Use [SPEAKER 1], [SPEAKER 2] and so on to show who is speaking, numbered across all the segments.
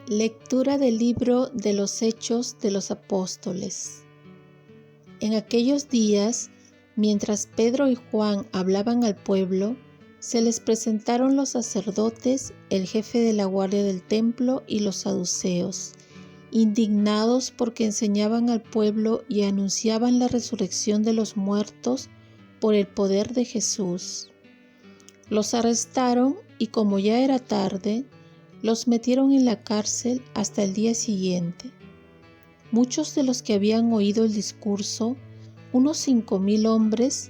[SPEAKER 1] Lectura del libro de los Hechos de los Apóstoles. En aquellos días, mientras Pedro y Juan hablaban al pueblo, se les presentaron los sacerdotes, el jefe de la guardia del templo y los saduceos, indignados porque enseñaban al pueblo y anunciaban la resurrección de los muertos por el poder de Jesús. Los arrestaron y, como ya era tarde, los metieron en la cárcel hasta el día siguiente. Muchos de los que habían oído el discurso, unos 5,000 hombres,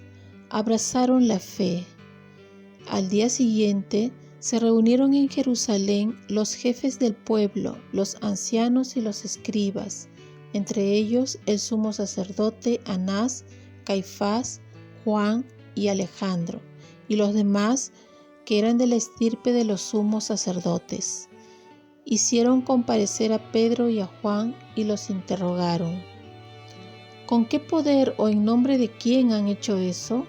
[SPEAKER 1] abrazaron la fe. Al día siguiente se reunieron en Jerusalén los jefes del pueblo, los ancianos y los escribas, entre ellos el sumo sacerdote Anás, Caifás, Juan y Alejandro, y los demás que eran de la estirpe de los sumos sacerdotes. Hicieron comparecer a Pedro y a Juan y los interrogaron: ¿con qué poder o en nombre de quién han hecho eso?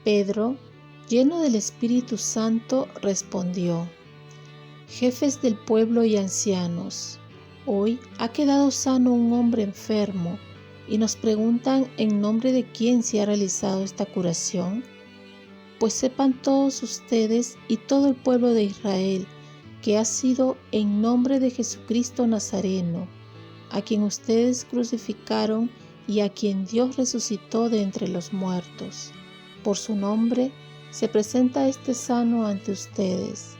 [SPEAKER 1] Pedro, lleno del Espíritu Santo, respondió: Jefes del pueblo y ancianos, hoy ha quedado sano un hombre enfermo y nos preguntan en nombre de quién se ha realizado esta curación. Pues sepan todos ustedes y todo el pueblo de Israel que ha sido en nombre de Jesucristo Nazareno, a quien ustedes crucificaron y a quien Dios resucitó de entre los muertos. Por su nombre se presenta este sano ante ustedes.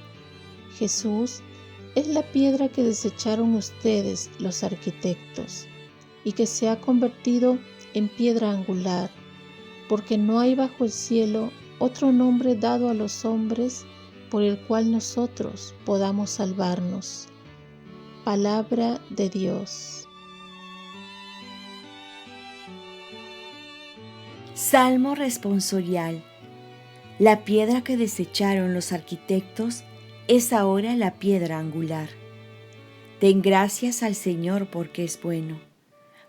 [SPEAKER 1] Jesús es la piedra que desecharon ustedes, los arquitectos, y que se ha convertido en piedra angular, porque no hay bajo el cielo otro nombre dado a los hombres por el cual nosotros podamos salvarnos. Palabra de Dios.
[SPEAKER 2] Salmo responsorial. La piedra que desecharon los arquitectos es ahora la piedra angular. Den gracias al Señor porque es bueno,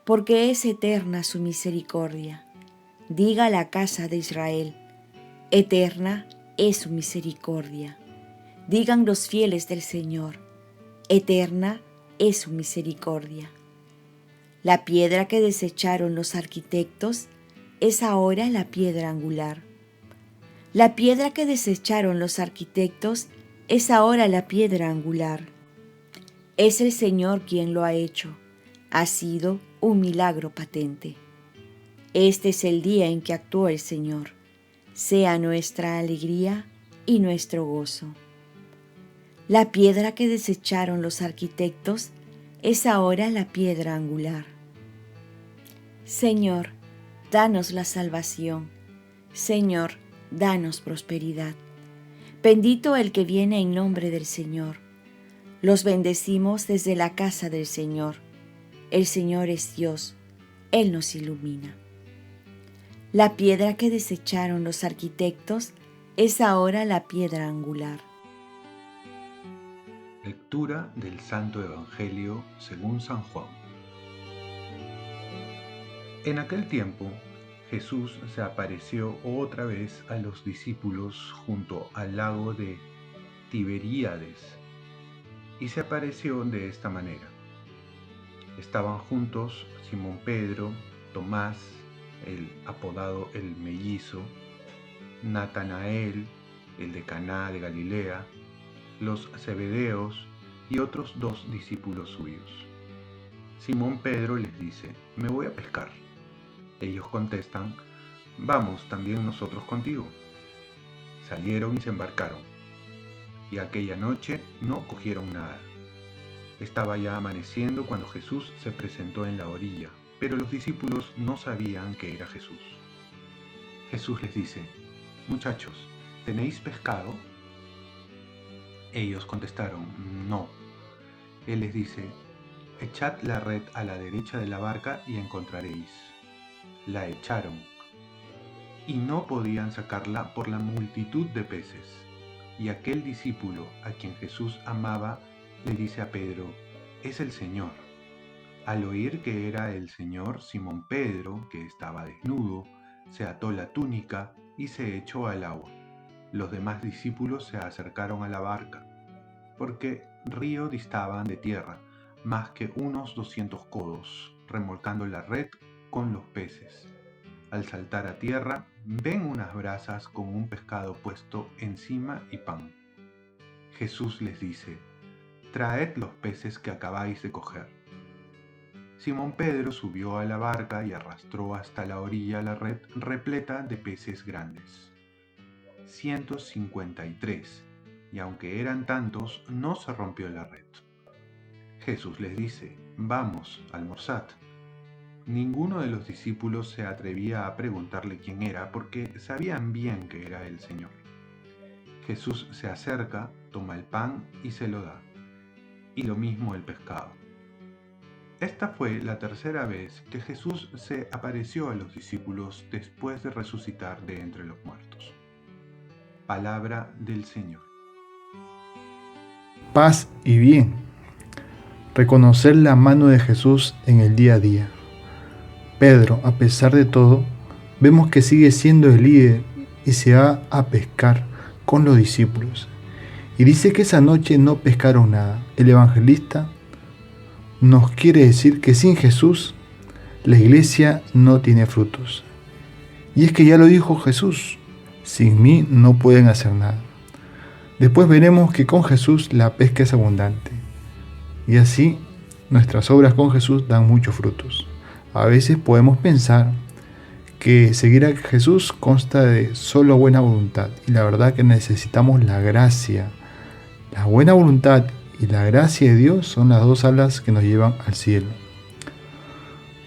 [SPEAKER 2] porque es eterna su misericordia. Diga la casa de Israel: eterna es su misericordia. Digan los fieles del Señor: eterna es su misericordia. La piedra que desecharon los arquitectos es ahora la piedra angular. La piedra que desecharon los arquitectos es ahora la piedra angular. Es el Señor quien lo ha hecho. Ha sido un milagro patente. Este es el día en que actuó el Señor. Sea nuestra alegría y nuestro gozo. La piedra que desecharon los arquitectos es ahora la piedra angular. Señor, danos la salvación. Señor, danos prosperidad. Bendito el que viene en nombre del Señor. Los bendecimos desde la casa del Señor. El Señor es Dios. Él nos ilumina. La piedra que desecharon los arquitectos es ahora la piedra angular.
[SPEAKER 3] Lectura del Santo Evangelio según San Juan. En aquel tiempo, Jesús se apareció otra vez a los discípulos junto al lago de Tiberíades, y se apareció de esta manera. Estaban juntos Simón Pedro, Tomás, el apodado el Mellizo, Natanael, el de Caná de Galilea, los Zebedeos y otros 2 discípulos suyos. Simón Pedro les dice: «Me voy a pescar». Ellos contestan: «Vamos también nosotros contigo». Salieron y se embarcaron, y aquella noche no cogieron nada. Estaba ya amaneciendo cuando Jesús se presentó en la orilla, pero los discípulos no sabían que era Jesús. Jesús les dice: «Muchachos, ¿tenéis pescado?». Ellos contestaron: «No». Él les dice: «Echad la red a la derecha de la barca y encontraréis». La echaron, y no podían sacarla por la multitud de peces. Y aquel discípulo a quien Jesús amaba le dice a Pedro: «Es el Señor». Al oír que era el Señor, Simón Pedro, que estaba desnudo, se ató la túnica y se echó al agua. Los demás discípulos se acercaron a la barca, porque río distaban de tierra más que unos 200 codos, remolcando la red con los peces. Al saltar a tierra, ven unas brasas con un pescado puesto encima y pan. Jesús les dice: «Traed los peces que acabáis de coger». Simón Pedro subió a la barca y arrastró hasta la orilla la red repleta de peces grandes. 153, y aunque eran tantos, no se rompió la red. Jesús les dice: «Vamos, almorzad». Ninguno de los discípulos se atrevía a preguntarle quién era, porque sabían bien que era el Señor. Jesús se acerca, toma el pan y se lo da, y lo mismo el pescado. Esta fue la tercera vez que Jesús se apareció a los discípulos después de resucitar de entre los muertos. Palabra del Señor.
[SPEAKER 4] Paz y bien. Reconocer la mano de Jesús en el día a día. Pedro, a pesar de todo, vemos que sigue siendo el líder y se va a pescar con los discípulos. Y dice que esa noche no pescaron nada. El evangelista nos quiere decir que sin Jesús la iglesia no tiene frutos. Y es que ya lo dijo Jesús: sin mí no pueden hacer nada. Después veremos que con Jesús la pesca es abundante. Y así nuestras obras con Jesús dan muchos frutos. A veces podemos pensar que seguir a Jesús consta de solo buena voluntad. Y la verdad que necesitamos la gracia. La buena voluntad y la gracia de Dios son las dos alas que nos llevan al cielo.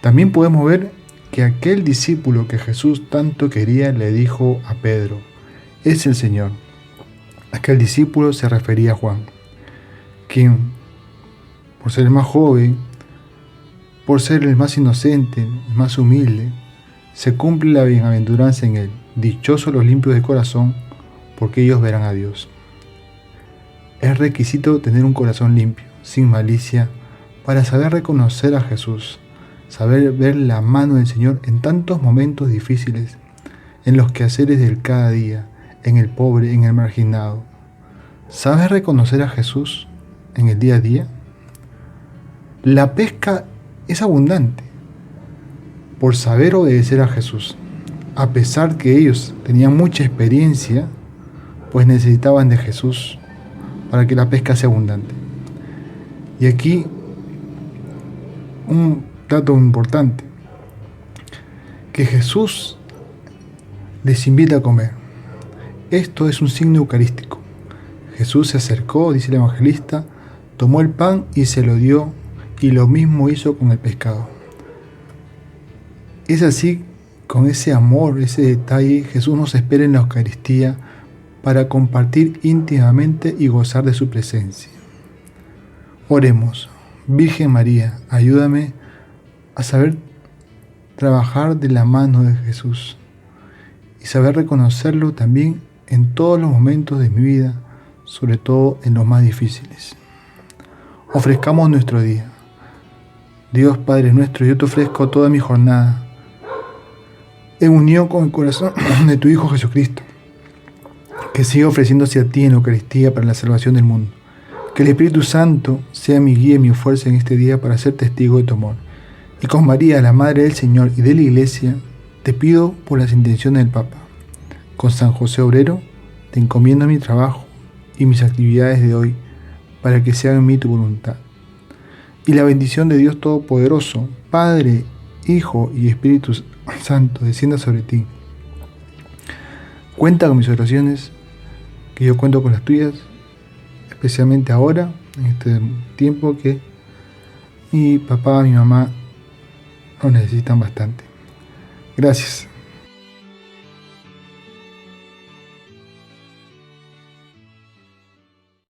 [SPEAKER 4] También podemos ver que aquel discípulo que Jesús tanto quería le dijo a Pedro: «Es el Señor». Aquel discípulo se refería a Juan, quien, por ser el más joven, por ser el más inocente, el más humilde, se cumple la bienaventuranza en él. Dichosos los limpios de corazón, porque ellos verán a Dios. Es requisito tener un corazón limpio, sin malicia, para saber reconocer a Jesús, saber ver la mano del Señor en tantos momentos difíciles, en los quehaceres del cada día, en el pobre, en el marginado. ¿Sabes reconocer a Jesús en el día a día? La pesca es abundante por saber obedecer a Jesús. A pesar que ellos tenían mucha experiencia, pues necesitaban de Jesús para que la pesca sea abundante. Y aquí un dato importante, que Jesús les invita a comer. Esto es un signo eucarístico. Jesús se acercó, dice el evangelista, tomó el pan y se lo dio, y lo mismo hizo con el pescado. Es así, con ese amor, ese detalle, Jesús nos espera en la Eucaristía para compartir íntimamente y gozar de su presencia. Oremos. Virgen María, ayúdame a saber trabajar de la mano de Jesús y saber reconocerlo también en todos los momentos de mi vida, sobre todo en los más difíciles. Ofrezcamos nuestro día. Dios Padre nuestro, yo te ofrezco toda mi jornada en unión con el corazón de tu Hijo Jesucristo, que siga ofreciéndose a ti en la Eucaristía para la salvación del mundo. Que el Espíritu Santo sea mi guía y mi fuerza en este día para ser testigo de tu amor. Y con María, la Madre del Señor y de la Iglesia, te pido por las intenciones del Papa. Con San José Obrero, te encomiendo mi trabajo y mis actividades de hoy, para que se haga en mí tu voluntad. Y la bendición de Dios Todopoderoso, Padre, Hijo y Espíritu Santo, descienda sobre ti. Cuenta con mis oraciones, que yo cuento con las tuyas, especialmente ahora, en este tiempo que mi papá y mi mamá lo necesitan bastante. Gracias.